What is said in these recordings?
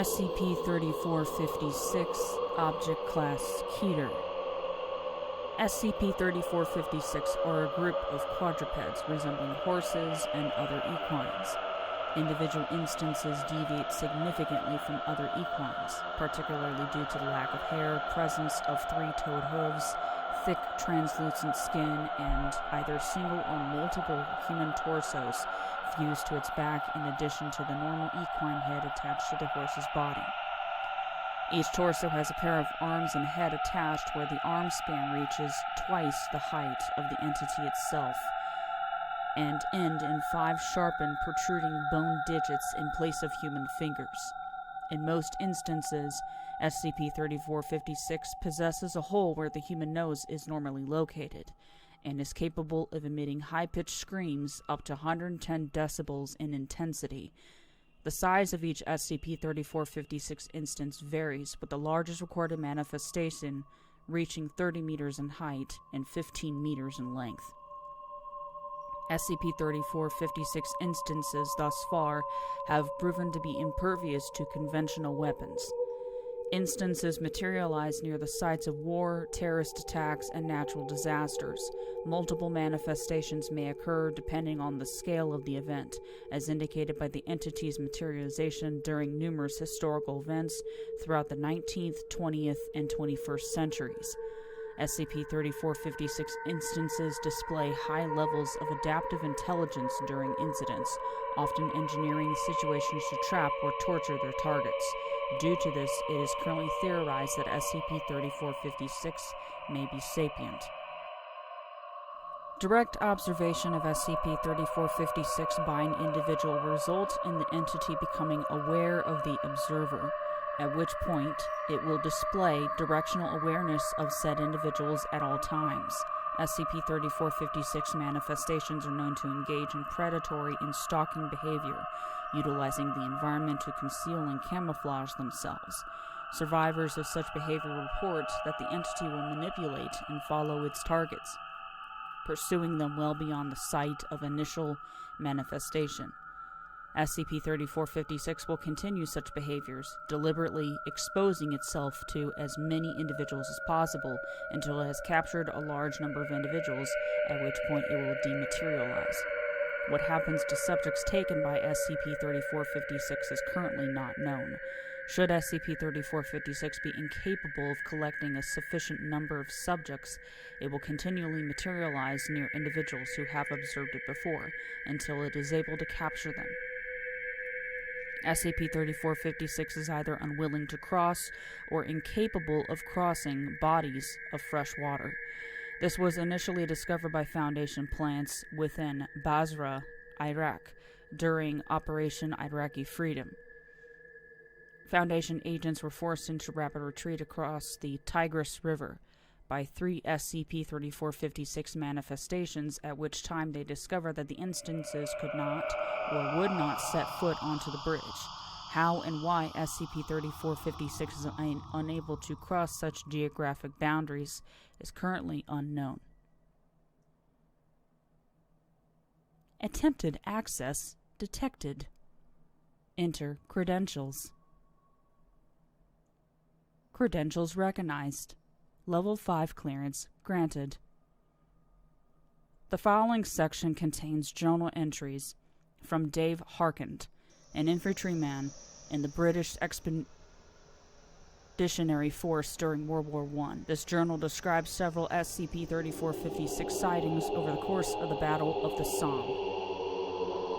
SCP-3456, Object Class Keter. SCP-3456 are a group of quadrupeds resembling horses and other equines. Individual instances deviate significantly from other equines, particularly due to the lack of hair, presence of three-toed hooves, thick translucent skin, and either single or multiple human torsos fused to its back in addition to the normal equine head attached to the horse's body. Each torso has a pair of arms and head attached where the arm span reaches twice the height of the entity itself, and end in 5 sharpened, protruding bone digits in place of human fingers. In most instances, SCP-3456 possesses a hole where the human nose is normally located, and is capable of emitting high-pitched screams up to 110 decibels in intensity. The size of each SCP-3456 instance varies, with the largest recorded manifestation reaching 30 meters in height and 15 meters in length. SCP-3456 instances thus far have proven to be impervious to conventional weapons. Instances materialize near the sites of war, terrorist attacks, and natural disasters. Multiple manifestations may occur depending on the scale of the event, as indicated by the entity's materialization during numerous historical events throughout the 19th, 20th, and 21st centuries. SCP-3456 instances display high levels of adaptive intelligence during incidents, often engineering situations to trap or torture their targets. Due to this, it is currently theorized that SCP-3456 may be sapient. Direct observation of SCP-3456 by an individual will result in the entity becoming aware of the observer, at which point it will display directional awareness of said individuals at all times. SCP-3456 manifestations are known to engage in predatory and stalking behavior, utilizing the environment to conceal and camouflage themselves. Survivors of such behavior report that the entity will manipulate and follow its targets, pursuing them well beyond the site of initial manifestation. SCP-3456 will continue such behaviors, deliberately exposing itself to as many individuals as possible until it has captured a large number of individuals, at which point it will dematerialize. What happens to subjects taken by SCP-3456 is currently not known. Should SCP-3456 be incapable of collecting a sufficient number of subjects, it will continually materialize near individuals who have observed it before, until it is able to capture them. SCP-3456 is either unwilling to cross or incapable of crossing bodies of fresh water. This was initially discovered by Foundation plants within Basra, Iraq, during Operation Iraqi Freedom. Foundation agents were forced into rapid retreat across the Tigris River by 3 SCP-3456 manifestations, at which time they discovered that the instances could not or would not set foot onto the bridge. How and why SCP-3456 is unable to cross such geographic boundaries is currently unknown. Attempted access detected. Enter credentials. Credentials recognized. Level 5 clearance granted. The following section contains journal entries from Dave Harkand, an infantryman in the British Expeditionary Force during World War I. This journal describes several SCP-3456 sightings over the course of the Battle of the Somme.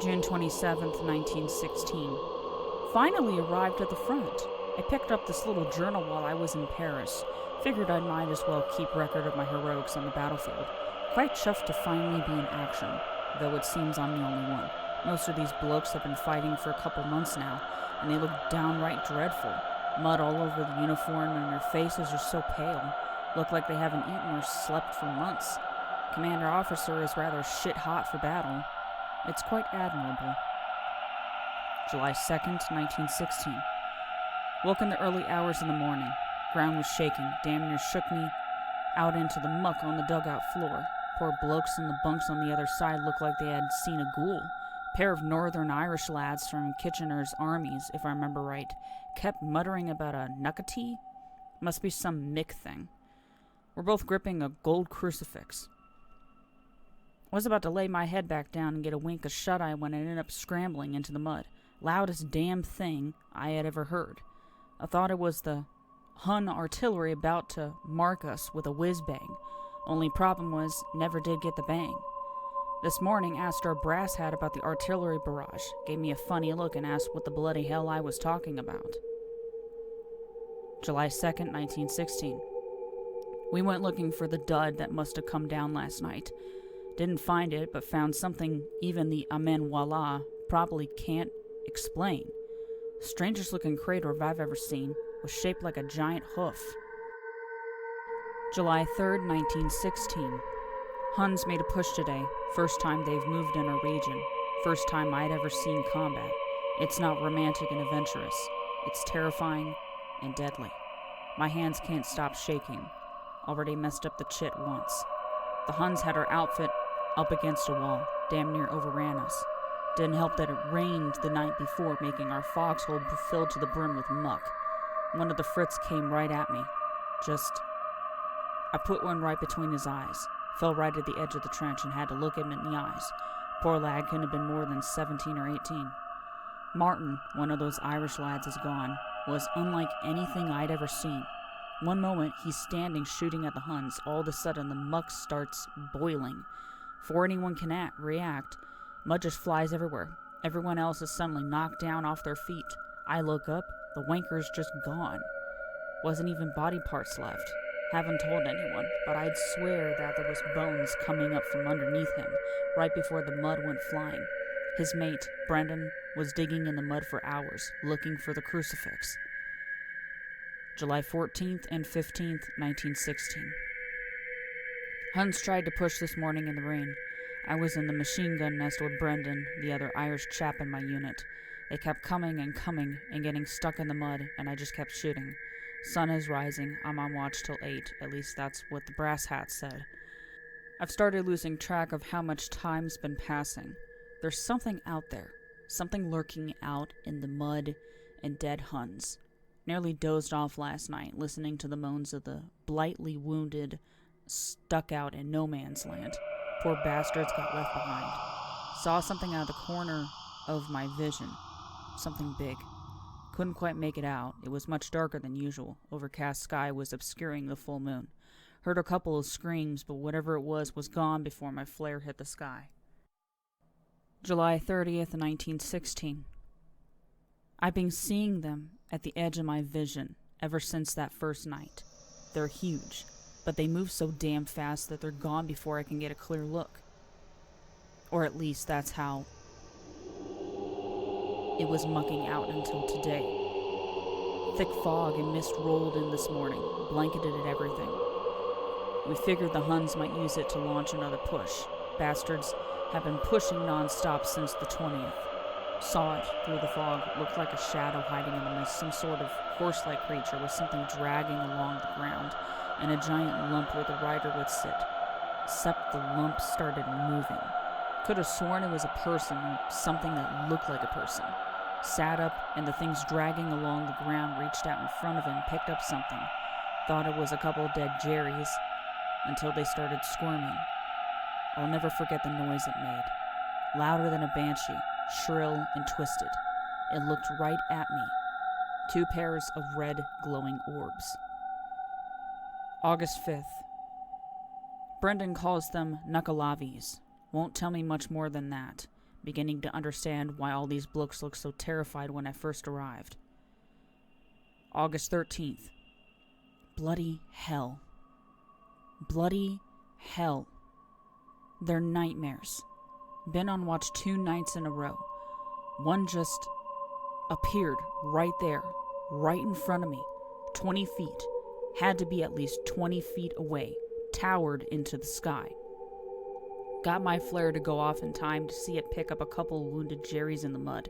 June 27, 1916. Finally arrived at the front. I picked up this little journal while I was in Paris. Figured I might as well keep record of my heroics on the battlefield. Quite chuffed to finally be in action, though it seems I'm the only one. Most of these blokes have been fighting for a couple months now, and they look downright dreadful. Mud all over the uniform, and their faces are so pale. Look like they haven't eaten or slept for months. Commander officer is rather shit-hot for battle. It's quite admirable. July 2nd, 1916. Woke in the early hours of the morning. Ground was shaking, damn near shook me out into the muck on the dugout floor. Poor blokes in the bunks on the other side looked like they had seen a ghoul. Pair of Northern Irish lads from Kitchener's armies, if I remember right, kept muttering about a nuckatee. Must be some Mick thing. We're both gripping a gold crucifix. I was about to lay my head back down and get a wink of shut-eye when I ended up scrambling into the mud. Loudest damn thing I had ever heard. I thought it was the Hun artillery about to mark us with a whiz-bang. Only problem was, never did get the bang. This morning, asked our brass hat about the artillery barrage. Gave me a funny look and asked what the bloody hell I was talking about. July 2nd, 1916. We went looking for the dud that must have come down last night. Didn't find it, but found something even the Amen Wallah probably can't explain. Strangest looking crater I've ever seen. Was shaped like a giant hoof. July 3rd, 1916. Huns made a push today. First time they've moved in our region. First time I'd ever seen combat. It's not romantic and adventurous. It's terrifying and deadly. My hands can't stop shaking. Already messed up the chit once. The Huns had our outfit up against a wall. Damn near overran us. Didn't help that it rained the night before, making our foxhole filled to the brim with muck. One of the Frits came right at me. I put one right between his eyes. Fell right at the edge of the trench and had to look him in the eyes. Poor lad couldn't have been more than 17 or 18. Martin, one of those Irish lads is gone, was unlike anything I'd ever seen. One moment, he's standing shooting at the Huns. All of a sudden, the muck starts boiling. Before anyone can react, mud just flies everywhere. Everyone else is suddenly knocked down off their feet. I look up, the wanker's just gone. Wasn't even body parts left. Haven't told anyone, but I'd swear that there was bones coming up from underneath him, right before the mud went flying. His mate, Brendan, was digging in the mud for hours, looking for the crucifix. July 14th and 15th, 1916. Huns tried to push this morning in the rain. I was in the machine gun nest with Brendan, the other Irish chap in my unit. They kept coming and getting stuck in the mud, and I just kept shooting. Sun is rising. I'm on watch till 8. At least that's what the brass hat said. I've started losing track of how much time's been passing. There's something out there. Something lurking out in the mud and dead Huns. Nearly dozed off last night, listening to the moans of the blightly wounded, stuck out in no man's land. Poor bastards got left behind. Saw something out of the corner of my vision. Something big. Couldn't quite make it out. It was much darker than usual. Overcast sky was obscuring the full moon. Heard a couple of screams, but whatever it was gone before my flare hit the sky. July 30th, 1916. I've been seeing them at the edge of my vision ever since that first night. They're huge, but they move so damn fast that they're gone before I can get a clear look. Or at least that's how it was mucking out until today. Thick fog and mist rolled in this morning, blanketed at everything. We figured the Huns might use it to launch another push. Bastards have been pushing non-stop since the 20th. Saw it through the fog, looked like a shadow hiding in the mist, some sort of horse-like creature with something dragging along the ground, and a giant lump where the rider would sit. Except the lump started moving. Could have sworn it was a person or something that looked like a person. Sat up, and the things dragging along the ground reached out in front of him, picked up something. Thought it was a couple of dead Jerrys, until they started squirming. I'll never forget the noise it made. Louder than a banshee, shrill and twisted. It looked right at me. 2 pairs of red, glowing orbs. August 5th. Brendan calls them Knuckalavis. Won't tell me much more than that. Beginning to understand why all these blokes looked so terrified when I first arrived. August 13th. Bloody hell. Bloody hell. They're nightmares. Been on watch 2 nights in a row. One just appeared right there, right in front of me, 20 feet. Had to be at least 20 feet away, towered into the sky. Got my flare to go off in time to see it pick up a couple wounded Jerrys in the mud.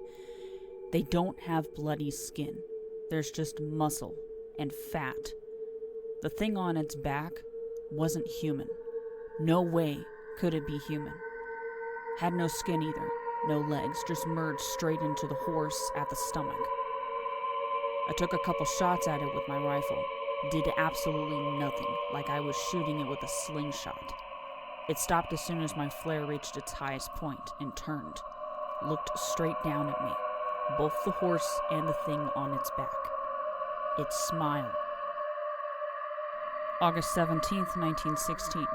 They don't have bloody skin. There's just muscle and fat. The thing on its back wasn't human. No way could it be human. Had no skin either. no legs, just merged straight into the horse at the stomach. I took a couple shots at it with my rifle. Did absolutely nothing, like I was shooting it with a slingshot. It stopped as soon as my flare reached its highest point and turned, looked straight down at me, both the horse and the thing on its back. It smiled. August 17th, 1916.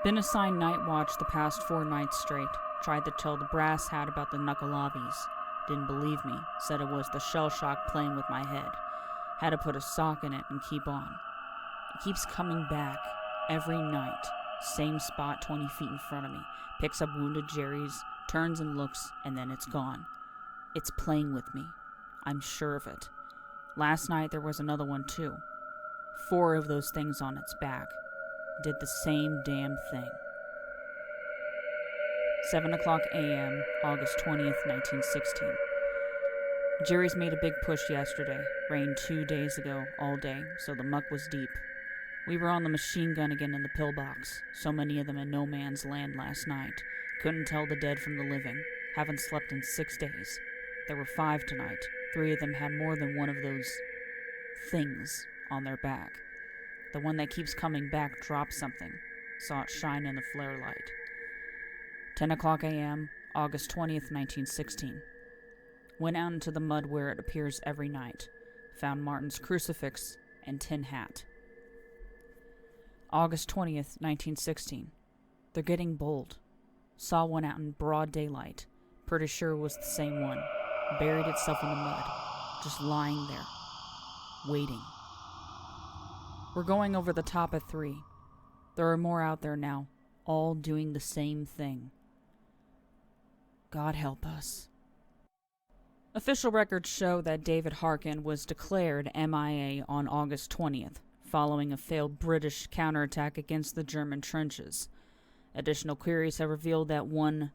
Been assigned night watch the past 4 nights straight. Tried to tell the brass hat about the knuckleavies. Didn't believe me, said it was the shell shock playing with my head. Had to put a sock in it and keep on. It keeps coming back every night. Same spot 20 feet in front of me. Picks up wounded Jerry's, turns and looks, and then it's gone. It's playing with me. I'm sure of it. Last night there was another one too. 4 of those things on its back. Did the same damn thing. 7:00 a.m., August 20th, 1916. Jerry's made a big push yesterday. Rained 2 days ago, all day, so the muck was deep. We were on the machine gun again in the pillbox. So many of them in no man's land last night. Couldn't tell the dead from the living. Haven't slept in 6 days. There were 5 tonight. 3 of them had more than one of those things on their back. The one that keeps coming back dropped something. Saw it shine in the flare light. 10:00 a.m., August 20th, 1916. Went out into the mud where it appears every night. Found Martin's crucifix and tin hat. August 20th, 1916. They're getting bold. Saw one out in broad daylight. Pretty sure it was the same one. Buried itself in the mud. Just lying there. Waiting. We're going over the top at 3. There are more out there now. All doing the same thing. God help us. Official records show that David Harkin was declared MIA on August 20th, following a failed British counterattack against the German trenches. Additional queries have revealed that one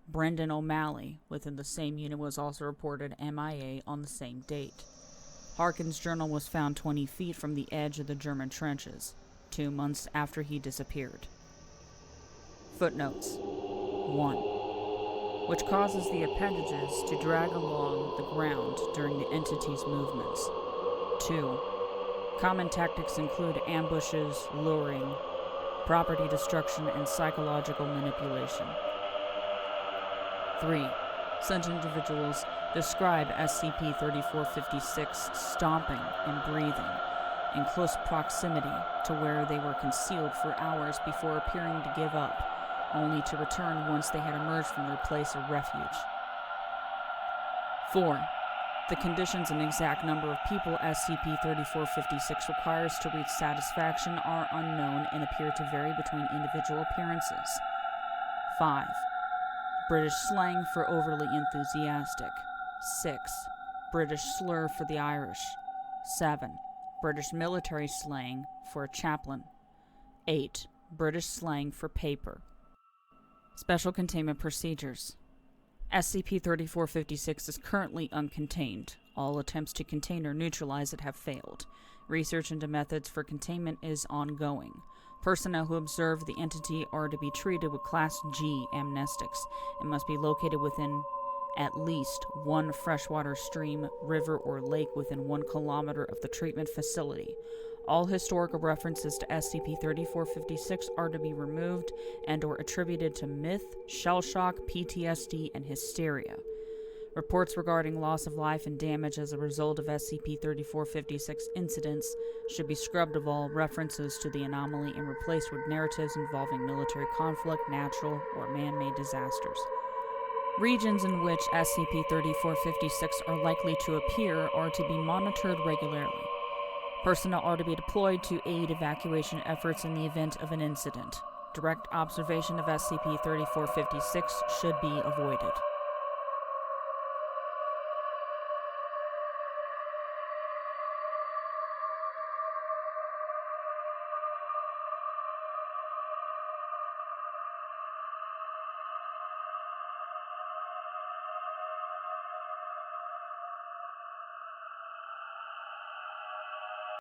Brendan O'Malley within the same unit was also reported MIA on the same date. Harkin's journal was found 20 feet from the edge of the German trenches, 2 months after he disappeared. Footnotes. 1. Which causes the appendages to drag along the ground during the entity's movements. 2. Common tactics include ambushes, luring, property destruction, and psychological manipulation. 3. Such individuals describe SCP-3456 stomping and breathing in close proximity to where they were concealed for hours before appearing to give up, only to return once they had emerged from their place of refuge. 4. The conditions and exact number of people SCP-3456 requires to reach satisfaction are unknown and appear to vary between individual appearances. 5. British slang for overly enthusiastic. 6. British slur for the Irish. 7. British military slang for a chaplain. 8. British slang for paper. Special containment procedures. SCP-3456 is currently uncontained. All attempts to contain or neutralize it have failed. Research into methods for containment is ongoing. Personnel who observe the entity are to be treated with Class G amnestics and must be located within at least one freshwater stream, river, or lake within 1 kilometer of the treatment facility. All historical references to SCP-3456 are to be removed and or attributed to myth, shell shock, PTSD, and hysteria. Reports regarding loss of life and damage as a result of SCP-3456 incidents should be scrubbed of all references to the anomaly and replaced with narratives involving military conflict, natural, or man-made disasters. Regions in which SCP-3456 are likely to appear are to be monitored regularly. Personnel are to be deployed to aid evacuation efforts in the event of an incident. Direct observation of SCP-3456 should be avoided.